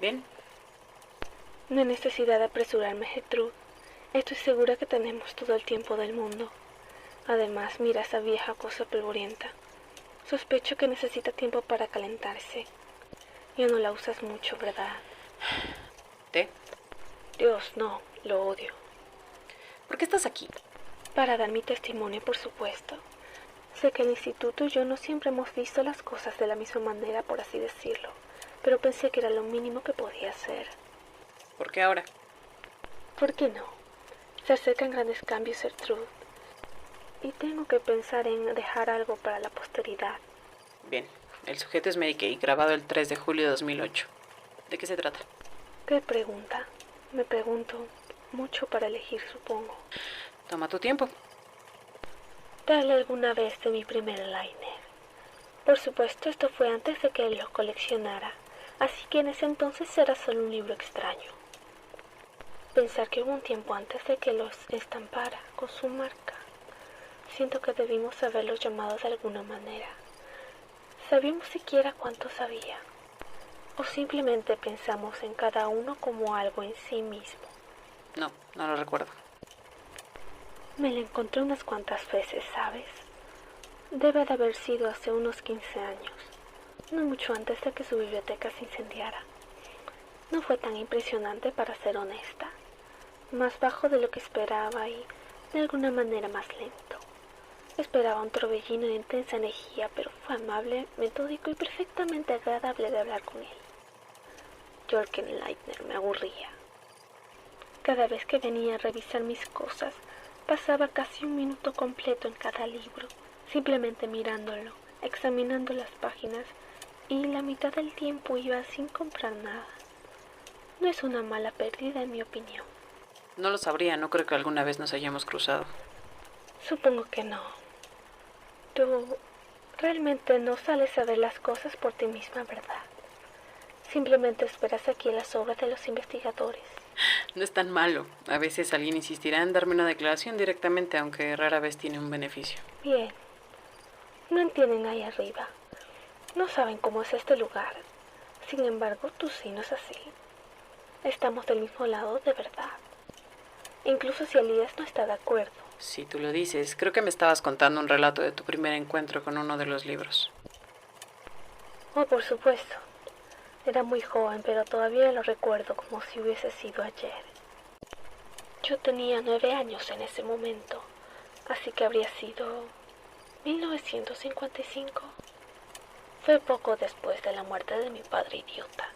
Bien. No hay necesidad de apresurarme, Gertrude. Estoy segura que tenemos todo el tiempo del mundo. Además, mira esa vieja cosa polvorienta. Sospecho que necesita tiempo para calentarse. Ya no la usas mucho, ¿verdad? ¿Té? Dios, no, lo odio. ¿Por qué estás aquí? Para dar mi testimonio, por supuesto. Sé que el instituto y yo no siempre hemos visto las cosas de la misma manera, por así decirlo, pero pensé que era lo mínimo que podía hacer. ¿Por qué ahora? ¿Por qué no? Se acercan grandes cambios, Gertrude, y tengo que pensar en dejar algo para la posteridad. Bien. El sujeto es Mary Kay, grabado el 3 de julio de 2008. ¿De qué se trata? ¿Qué pregunta? Me pregunto mucho para elegir, supongo. Toma tu tiempo. Te hablé alguna vez de mi primer liner. Por supuesto, esto fue antes de que él los coleccionara, así que en ese entonces era solo un libro extraño. Pensar que hubo un tiempo antes de que los estampara con su marca. Siento que debimos haberlos llamado de alguna manera. ¿Sabíamos siquiera cuánto sabía? ¿O simplemente pensamos en cada uno como algo en sí mismo? No lo recuerdo. Me la encontré unas cuantas veces, ¿sabes? Debe de haber sido hace unos 15 años, no mucho antes de que su biblioteca se incendiara. No fue tan impresionante, para ser honesta. Más bajo de lo que esperaba y, de alguna manera, más lento. Esperaba un torbellino de intensa energía, pero fue amable, metódico y perfectamente agradable de hablar con él. Jürgen Leitner me aburría. Cada vez que venía a revisar mis cosas, pasaba casi un minuto completo en cada libro, simplemente mirándolo, examinando las páginas, y la mitad del tiempo iba sin comprar nada. No es una mala pérdida, en mi opinión. No lo sabría, no creo que alguna vez nos hayamos cruzado. Supongo que no. Tú realmente no sales a ver las cosas por ti misma, ¿verdad? Simplemente esperas aquí a las obras de los investigadores. No es tan malo. A veces alguien insistirá en darme una declaración directamente, aunque rara vez tiene un beneficio. Bien. No entienden ahí arriba. No saben cómo es este lugar. Sin embargo, tú sí, no es así. Estamos del mismo lado de verdad. Incluso si Elías no está de acuerdo. Si tú lo dices, creo que me estabas contando un relato de tu primer encuentro con uno de los libros. Oh, por supuesto. Era muy joven, pero todavía lo recuerdo como si hubiese sido ayer. Yo tenía 9 años en ese momento, así que habría sido 1955. Fue poco después de la muerte de mi padre idiota,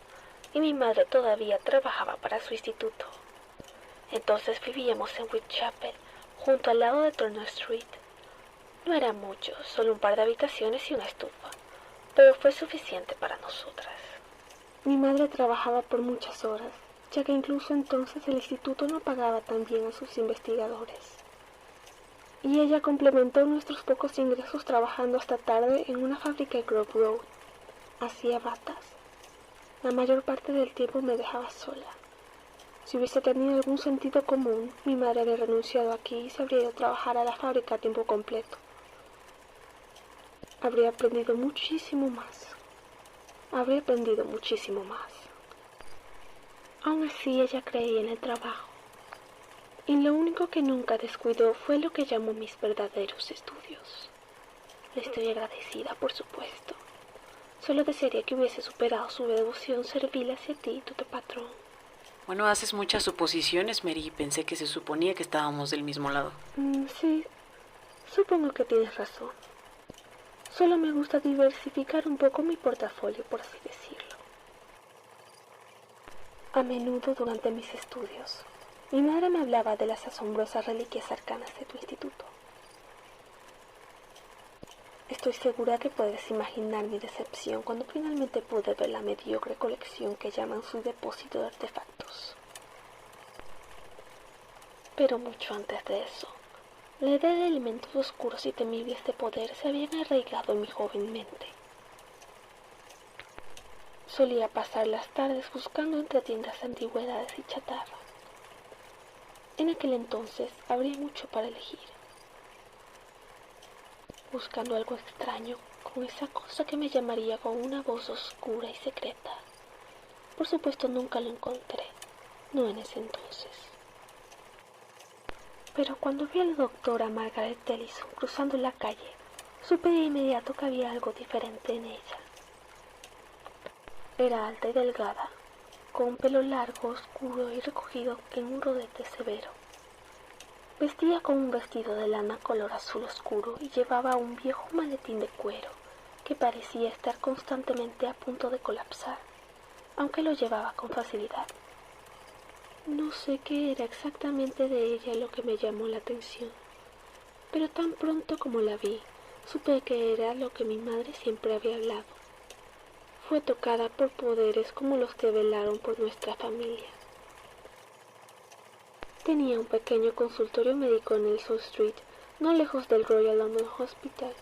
y mi madre todavía trabajaba para su instituto. Entonces vivíamos en Whitechapel, junto al lado de Turner Street. No era mucho, solo un par de habitaciones y una estufa, pero fue suficiente para nosotras. Mi madre trabajaba por muchas horas, ya que incluso entonces el instituto no pagaba tan bien a sus investigadores. Y ella complementó nuestros pocos ingresos trabajando hasta tarde en una fábrica en Grove Road. Hacía batas. La mayor parte del tiempo me dejaba sola. Si hubiese tenido algún sentido común, mi madre habría renunciado aquí y se habría ido a trabajar a la fábrica a tiempo completo. Habría aprendido muchísimo más. Habría aprendido muchísimo más. Aún así, ella creía en el trabajo. Y lo único que nunca descuidó fue lo que llamó mis verdaderos estudios. Le estoy agradecida, por supuesto. Solo desearía que hubiese superado su devoción servil hacia ti, tu patrón. Bueno, haces muchas suposiciones, Mary. Pensé que se suponía que estábamos del mismo lado. Sí, supongo que tienes razón. Solo me gusta diversificar un poco mi portafolio, por así decirlo. A menudo durante mis estudios, mi madre me hablaba de las asombrosas reliquias arcanas de tu instituto. Estoy segura que puedes imaginar mi decepción cuando finalmente pude ver la mediocre colección que llaman su depósito de artefactos. Pero mucho antes de eso, la idea de elementos oscuros y temibles de poder se habían arraigado en mi joven mente. Solía pasar las tardes buscando entre tiendas de antigüedades y chatarra. En aquel entonces habría mucho para elegir. Buscando algo extraño, con esa cosa que me llamaría con una voz oscura y secreta. Por supuesto nunca lo encontré, no en ese entonces. Pero cuando vi a la doctora Margaret Ellison cruzando la calle, supe de inmediato que había algo diferente en ella. Era alta y delgada, con un pelo largo, oscuro y recogido en un rodete severo. Vestía con un vestido de lana color azul oscuro y llevaba un viejo maletín de cuero que parecía estar constantemente a punto de colapsar, aunque lo llevaba con facilidad. No sé qué era exactamente de ella lo que me llamó la atención, pero tan pronto como la vi, supe que era lo que mi madre siempre había hablado. Fue tocada por poderes como los que velaron por nuestra familia. Tenía un pequeño consultorio médico en Nelson Street, no lejos del Royal London Hospital.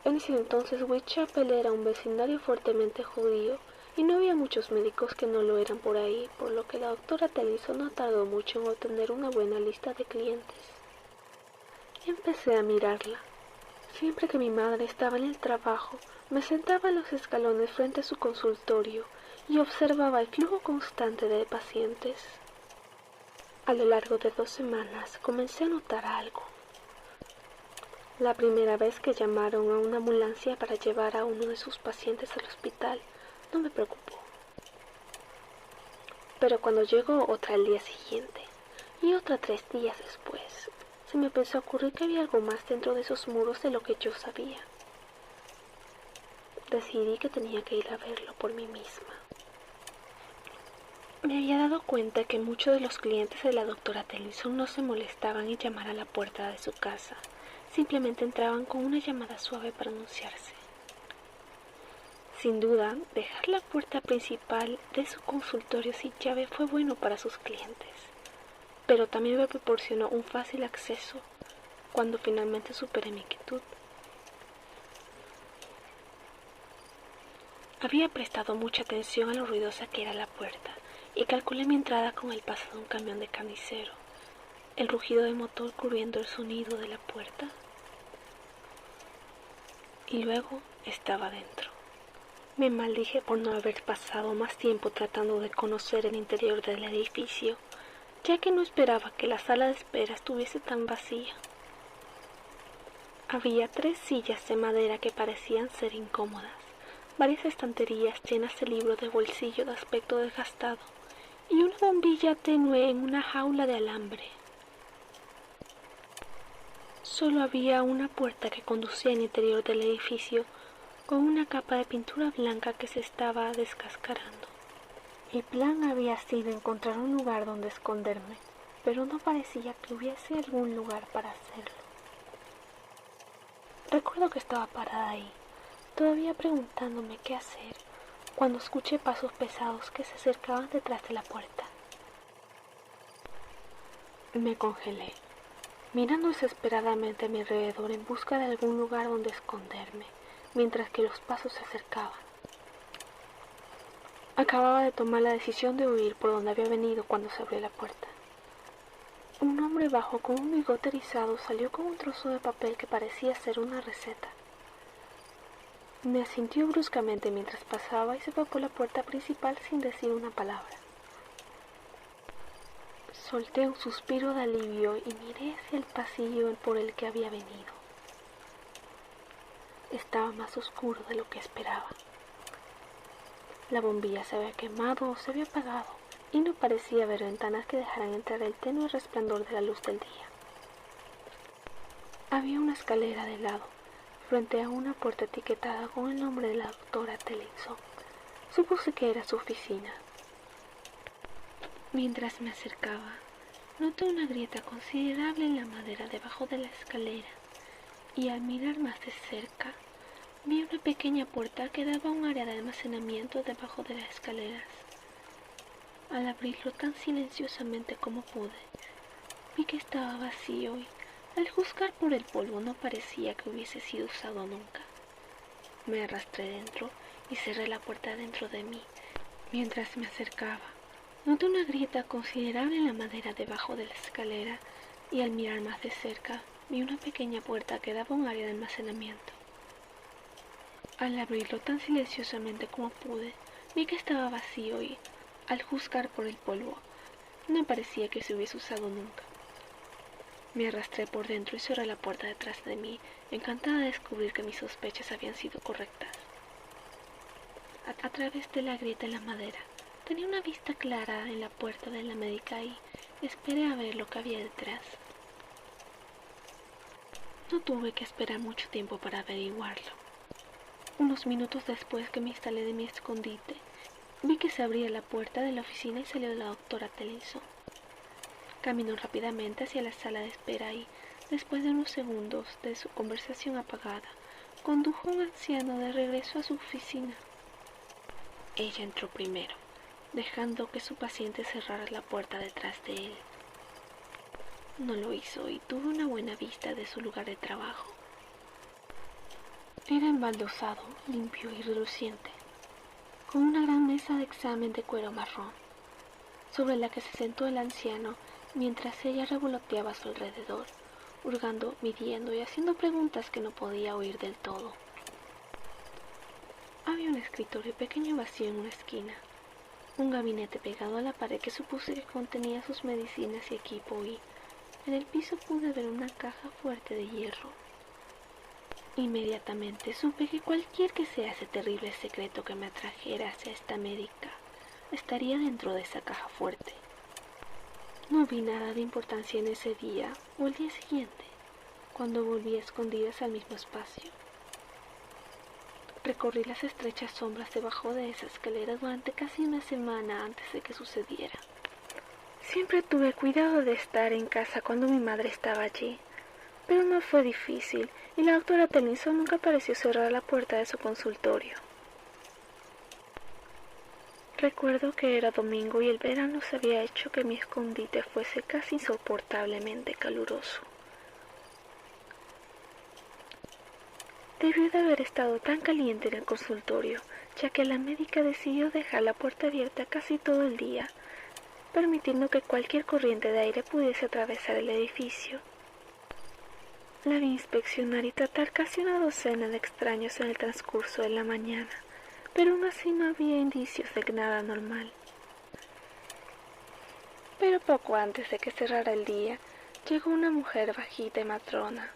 En ese entonces Whitechapel era un vecindario fuertemente judío y no había muchos médicos que no lo eran por ahí, por lo que la doctora Tellison no tardó mucho en obtener una buena lista de clientes. Empecé a mirarla. Siempre que mi madre estaba en el trabajo, me sentaba en los escalones frente a su consultorio y observaba el flujo constante de pacientes. A lo largo de 2 semanas comencé a notar algo. La primera vez que llamaron a una ambulancia para llevar a uno de sus pacientes al hospital, no me preocupó. Pero cuando llegó otra al día siguiente, y otra 3 días después, se me empezó a ocurrir que había algo más dentro de esos muros de lo que yo sabía. Decidí que tenía que ir a verlo por mí misma. Me había dado cuenta que muchos de los clientes de la doctora Tellison no se molestaban en llamar a la puerta de su casa. Simplemente entraban con una llamada suave para anunciarse. Sin duda, dejar la puerta principal de su consultorio sin llave fue bueno para sus clientes, pero también me proporcionó un fácil acceso cuando finalmente superé mi inquietud. Había prestado mucha atención a lo ruidosa que era la puerta y calculé mi entrada con el paso de un camión de carnicero, el rugido del motor cubriendo el sonido de la puerta, y luego estaba dentro. Me maldije por no haber pasado más tiempo tratando de conocer el interior del edificio, ya que no esperaba que la sala de espera estuviese tan vacía. Había 3 sillas de madera que parecían ser incómodas, varias estanterías llenas de libros de bolsillo de aspecto desgastado y una bombilla tenue en una jaula de alambre. Solo había una puerta que conducía al interior del edificio con una capa de pintura blanca que se estaba descascarando. Mi plan había sido encontrar un lugar donde esconderme, pero no parecía que hubiese algún lugar para hacerlo. Recuerdo que estaba parada ahí, todavía preguntándome qué hacer, cuando escuché pasos pesados que se acercaban detrás de la puerta. Me congelé, mirando desesperadamente a mi alrededor en busca de algún lugar donde esconderme, mientras que los pasos se acercaban. Acababa de tomar la decisión de huir por donde había venido cuando se abrió la puerta. Un hombre bajo con un bigote erizado salió con un trozo de papel que parecía ser una receta. Me asintió bruscamente mientras pasaba y se fue por la puerta principal sin decir una palabra. Solté un suspiro de alivio y miré hacia el pasillo por el que había venido. Estaba más oscuro de lo que esperaba. La bombilla se había quemado o se había apagado, y no parecía haber ventanas que dejaran entrar el tenue resplandor de la luz del día. Había una escalera de lado, frente a una puerta etiquetada con el nombre de la doctora Tellison. Supuse que era su oficina. Mientras me acercaba, noté una grieta considerable en la madera debajo de la escalera, y al mirar más de cerca, vi una pequeña puerta que daba a un área de almacenamiento debajo de las escaleras. Al abrirlo tan silenciosamente como pude, vi que estaba vacío y, al juzgar por el polvo, no parecía que hubiese sido usado nunca. Me arrastré dentro y cerré la puerta dentro de mí. Mientras me acercaba, noté una grieta considerable en la madera debajo de la escalera y al mirar más de cerca, vi una pequeña puerta que daba a un área de almacenamiento. Al abrirlo tan silenciosamente como pude, Vi que estaba vacío y, al juzgar por el polvo, no parecía que se hubiese usado nunca. Me arrastré por dentro y cerré la puerta detrás de mí, encantada de descubrir que mis sospechas habían sido correctas. A través de la grieta en la madera, tenía una vista clara en la puerta de la médica y esperé a ver lo que había detrás. No tuve que esperar mucho tiempo para averiguarlo. Unos minutos después que me instalé de mi escondite, vi que se abría la puerta de la oficina y salió la doctora Tellison. Caminó rápidamente hacia la sala de espera y, después de unos segundos de su conversación apagada, condujo a un anciano de regreso a su oficina. Ella entró primero, dejando que su paciente cerrara la puerta detrás de él. No lo hizo y tuvo una buena vista de su lugar de trabajo. Era embaldosado, limpio y reluciente, con una gran mesa de examen de cuero marrón, sobre la que se sentó el anciano mientras ella revoloteaba a su alrededor, hurgando, midiendo y haciendo preguntas que no podía oír del todo. Había un escritorio pequeño y vacío en una esquina, un gabinete pegado a la pared que supuse que contenía sus medicinas y equipo y, en el piso pude ver una caja fuerte de hierro. Inmediatamente supe que cualquier que sea ese terrible secreto que me atrajera hacia esta médica, estaría dentro de esa caja fuerte. No vi nada de importancia en ese día o el día siguiente, cuando volví a escondidas al mismo espacio. Recorrí las estrechas sombras debajo de esa escalera durante casi una semana antes de que sucediera. Siempre tuve cuidado de estar en casa cuando mi madre estaba allí, pero no fue difícil y la doctora Tellison nunca pareció cerrar la puerta de su consultorio. Recuerdo que era domingo y el verano se había hecho que mi escondite fuese casi insoportablemente caluroso. Debió de haber estado tan caliente en el consultorio, ya que la médica decidió dejar la puerta abierta casi todo el día, permitiendo que cualquier corriente de aire pudiese atravesar el edificio. La vi inspeccionar y tratar casi una docena de extraños en el transcurso de la mañana, pero aún así no había indicios de nada normal. Pero poco antes de que cerrara el día, llegó una mujer bajita y matrona.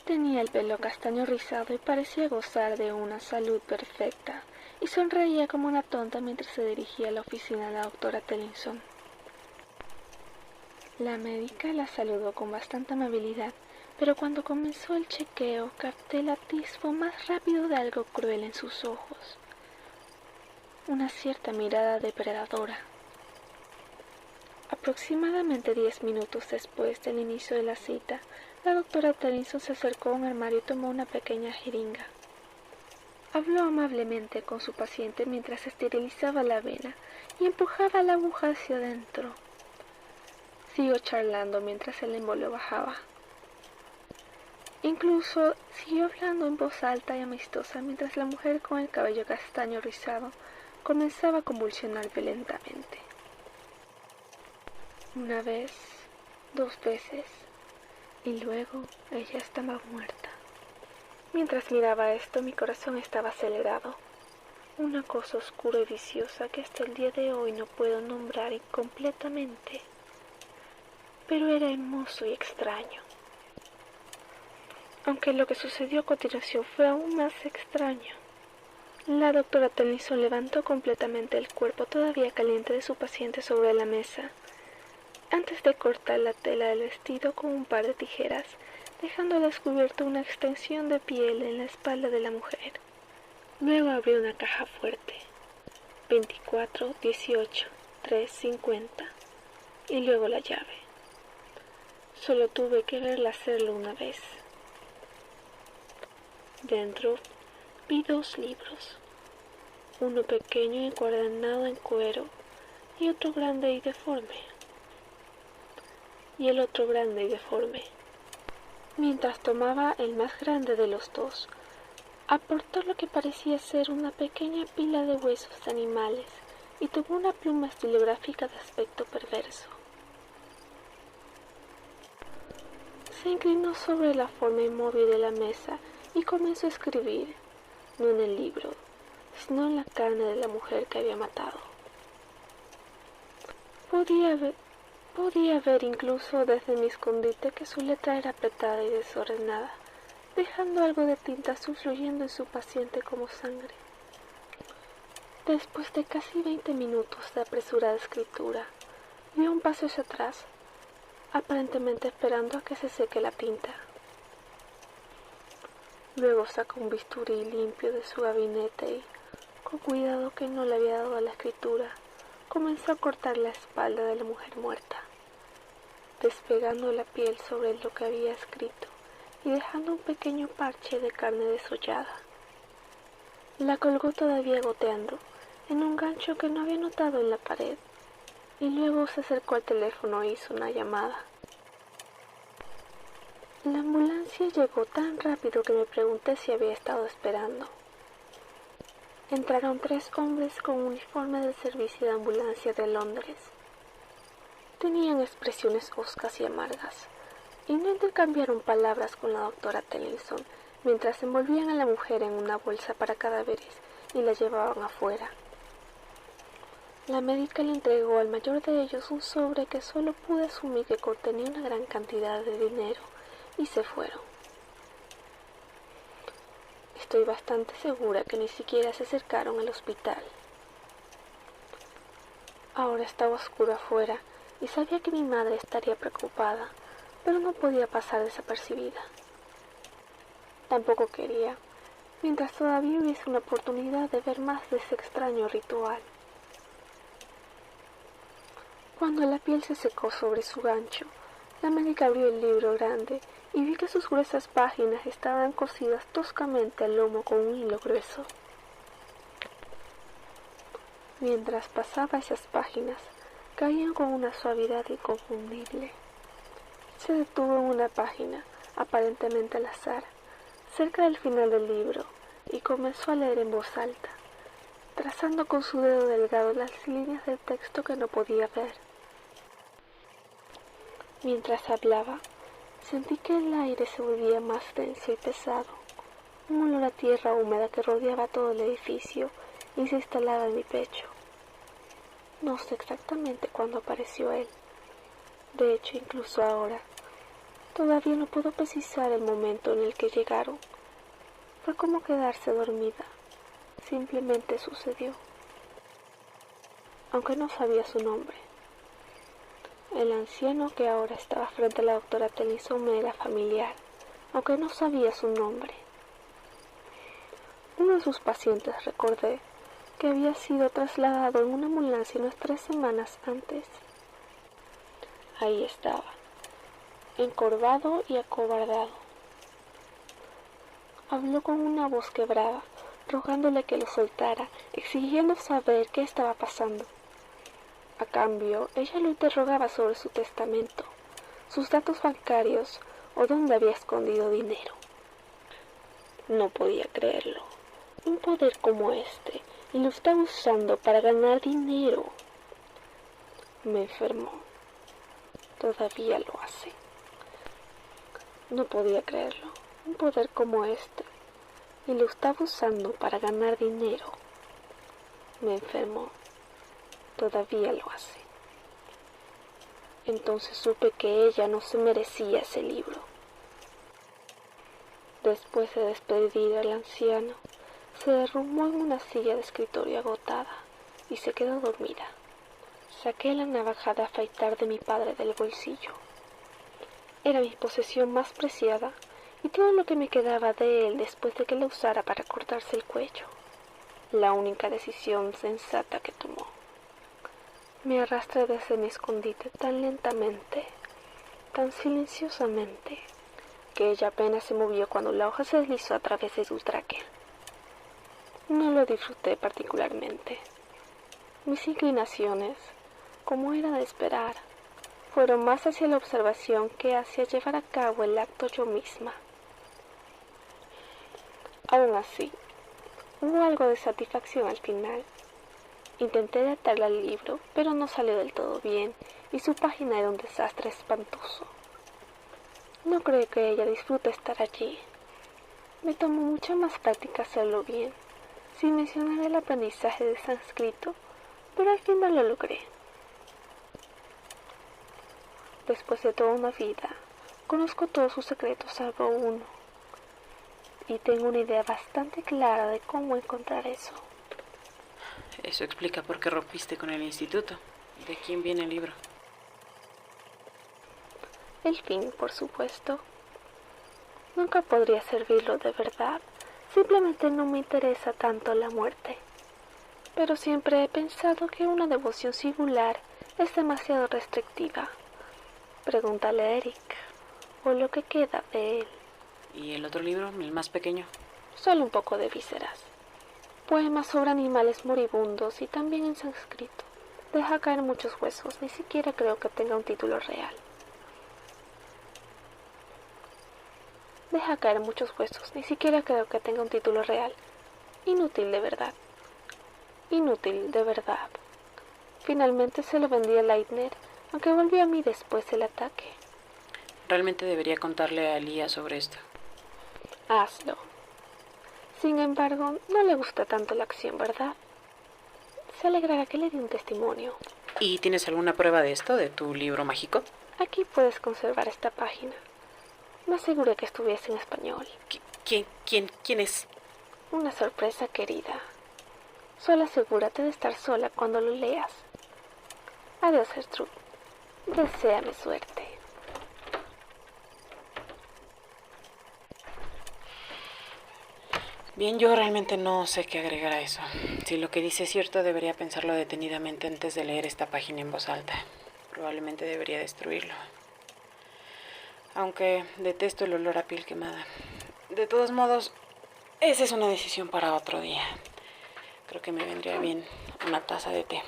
Tenía el pelo castaño rizado y parecía gozar de una salud perfecta, y sonreía como una tonta mientras se dirigía a la oficina de la doctora Tellison. La médica la saludó con bastante amabilidad, pero cuando comenzó el chequeo capté el atisbo más rápido de algo cruel en sus ojos, una cierta mirada depredadora. Aproximadamente 10 minutos después del inicio de la cita, la doctora Tellison se acercó a un armario y tomó una pequeña jeringa. Habló amablemente con su paciente mientras esterilizaba la vena y empujaba la aguja hacia adentro. Siguió charlando mientras el embolo bajaba. Incluso siguió hablando en voz alta y amistosa mientras la mujer con el cabello castaño rizado comenzaba a convulsionar violentamente. Una vez, 2 veces, y luego ella estaba muerta. Mientras miraba esto, mi corazón estaba acelerado. Una cosa oscura y viciosa que hasta el día de hoy no puedo nombrar completamente, pero era hermoso y extraño. Aunque lo que sucedió a continuación fue aún más extraño. La doctora Tellison levantó completamente el cuerpo todavía caliente de su paciente sobre la mesa, antes de cortar la tela del vestido con un par de tijeras, dejando al descubierto una extensión de piel en la espalda de la mujer. Luego abrió una caja fuerte, 24, 18, 3, 50, y luego la llave. Solo tuve que verla hacerlo una vez. Dentro vi 2 libros, uno pequeño y encuadernado en cuero y otro grande y deforme. Mientras tomaba el más grande de los 2, aportó lo que parecía ser una pequeña pila de huesos de animales y tomó una pluma estilográfica de aspecto perverso. Se inclinó sobre la forma inmóvil de la mesa y comenzó a escribir, no en el libro, sino en la carne de la mujer que había matado. Podía ver incluso desde mi escondite que su letra era apretada y desordenada, dejando algo de tinta azul fluyendo en su paciente como sangre. Después de casi 20 minutos de apresurada escritura, dio un paso hacia atrás, aparentemente esperando a que se seque la tinta. Luego sacó un bisturí limpio de su gabinete y, con cuidado que no le había dado a la escritura, comenzó a cortar la espalda de la mujer muerta, despegando la piel sobre lo que había escrito y dejando un pequeño parche de carne desollada. La colgó todavía goteando en un gancho que no había notado en la pared, y luego se acercó al teléfono e hizo una llamada. La ambulancia llegó tan rápido que me pregunté si había estado esperando. Entraron 3 hombres con uniforme del servicio de ambulancia de Londres. Tenían expresiones hoscas y amargas, y no intercambiaron palabras con la doctora Tennyson mientras envolvían a la mujer en una bolsa para cadáveres y la llevaban afuera. La médica le entregó al mayor de ellos un sobre que solo pude asumir que contenía una gran cantidad de dinero, y se fueron. Estoy bastante segura que ni siquiera se acercaron al hospital. Ahora estaba oscuro afuera y sabía que mi madre estaría preocupada, pero no podía pasar desapercibida. Tampoco quería, mientras todavía hubiese una oportunidad de ver más de ese extraño ritual. Cuando la piel se secó sobre su gancho, la médica abrió el libro grande y vi que sus gruesas páginas estaban cosidas toscamente al lomo con un hilo grueso. Mientras pasaba esas páginas, caían con una suavidad inconfundible. Se detuvo en una página, aparentemente al azar, cerca del final del libro, y comenzó a leer en voz alta, trazando con su dedo delgado las líneas del texto que no podía ver. Mientras hablaba, sentí que el aire se volvía más denso y pesado, un olor a tierra húmeda que rodeaba todo el edificio y se instalaba en mi pecho. No sé exactamente cuándo apareció él. De hecho, incluso ahora, todavía no puedo precisar el momento en el que llegaron. Fue como quedarse dormida. Simplemente sucedió. Aunque no sabía su nombre. El anciano que ahora estaba frente a la doctora Tennyson me era familiar, aunque no sabía su nombre. Uno de sus pacientes, recordé, que había sido trasladado en una ambulancia unas 3 semanas antes. Ahí estaba, encorvado y acobardado. Habló con una voz quebrada, rogándole que lo soltara, exigiendo saber qué estaba pasando. A cambio, ella lo interrogaba sobre su testamento, sus datos bancarios o dónde había escondido dinero. No podía creerlo. Un poder como este, y lo estaba usando para ganar dinero. Me enfermó. Todavía lo hace. No podía creerlo. Un poder como este, y lo estaba usando para ganar dinero. Me enfermó. Todavía lo hace. Entonces supe que ella no se merecía ese libro. Después de despedir al anciano, se derrumbó en una silla de escritorio agotada y se quedó dormida. Saqué la navaja de afeitar de mi padre del bolsillo. Era mi posesión más preciada y todo lo que me quedaba de él después de que la usara para cortarse el cuello. La única decisión sensata que tomó. Me arrastré desde mi escondite tan lentamente, tan silenciosamente, que ella apenas se movió cuando la hoja se deslizó a través de su tráquea. No lo disfruté particularmente. Mis inclinaciones, como era de esperar, fueron más hacia la observación que hacia llevar a cabo el acto yo misma. Aún así, hubo algo de satisfacción al final. Intenté atarla al libro, pero no salió del todo bien, y su página era un desastre espantoso. No creo que ella disfrute estar allí. Me tomó mucha más práctica hacerlo bien, sin mencionar el aprendizaje de sánscrito, pero al fin no lo logré. Después de toda una vida, conozco todos sus secretos salvo uno, y tengo una idea bastante clara de cómo encontrar eso. Eso explica por qué rompiste con el instituto. ¿De quién viene el libro? El fin, por supuesto. Nunca podría servirlo de verdad. Simplemente no me interesa tanto la muerte. Pero siempre he pensado que una devoción singular es demasiado restrictiva. Pregúntale a Eric, o lo que queda de él. ¿Y el otro libro, el más pequeño? Solo un poco de vísceras. Poemas sobre animales moribundos y también en sánscrito. Deja caer muchos huesos, ni siquiera creo que tenga un título real. Deja caer muchos huesos, ni siquiera creo que tenga un título real. Inútil de verdad. Inútil de verdad. Finalmente se lo vendí a Leitner, aunque volvió a mí después del ataque. Realmente debería contarle a Elia sobre esto. Hazlo. Sin embargo, no le gusta tanto la acción, ¿verdad? Se alegrará que le dé un testimonio. ¿Y tienes alguna prueba de esto, de tu libro mágico? Aquí puedes conservar esta página. Me aseguré que estuviese en español. ¿Quién es? Una sorpresa, querida. Solo asegúrate de estar sola cuando lo leas. Adiós, Gertrude. Deséame suerte. Bien, yo realmente no sé qué agregar a eso. Si lo que dice es cierto, debería pensarlo detenidamente antes de leer esta página en voz alta. Probablemente debería destruirlo. Aunque detesto el olor a piel quemada. De todos modos, esa es una decisión para otro día. Creo que me vendría bien una taza de té.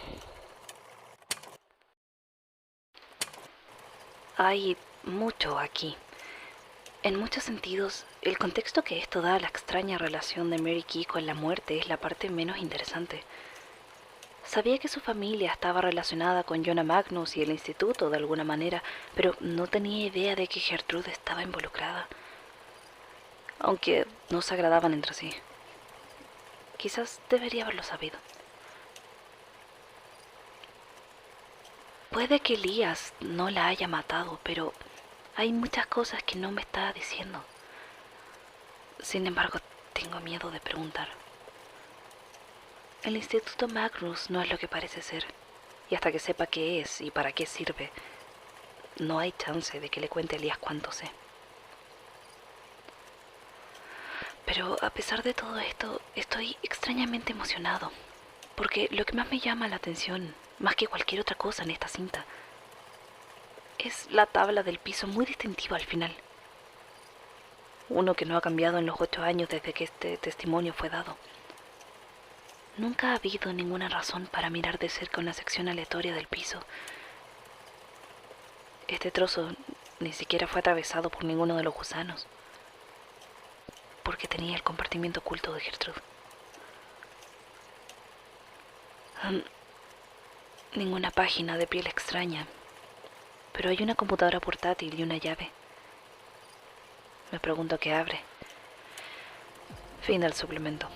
Hay mucho aquí. En muchos sentidos, el contexto que esto da a la extraña relación de Mary Key con la muerte es la parte menos interesante. Sabía que su familia estaba relacionada con Jonah Magnus y el instituto de alguna manera, pero no tenía idea de que Gertrude estaba involucrada. Aunque no se agradaban entre sí. Quizás debería haberlo sabido. Puede que Elías no la haya matado, pero hay muchas cosas que no me está diciendo. Sin embargo, tengo miedo de preguntar. El Instituto Magnus no es lo que parece ser, y hasta que sepa qué es y para qué sirve, no hay chance de que le cuente a Elías cuánto sé. Pero a pesar de todo esto, estoy extrañamente emocionado, porque lo que más me llama la atención, más que cualquier otra cosa en esta cinta, es la tabla del piso muy distintiva al final. Uno que no ha cambiado en los 8 años desde que este testimonio fue dado. Nunca ha habido ninguna razón para mirar de cerca una sección aleatoria del piso. Este trozo ni siquiera fue atravesado por ninguno de los gusanos, porque tenía el compartimiento oculto de Gertrude. Ninguna página de piel extraña, pero hay una computadora portátil y una llave. Me pregunto qué abre. Fin del suplemento.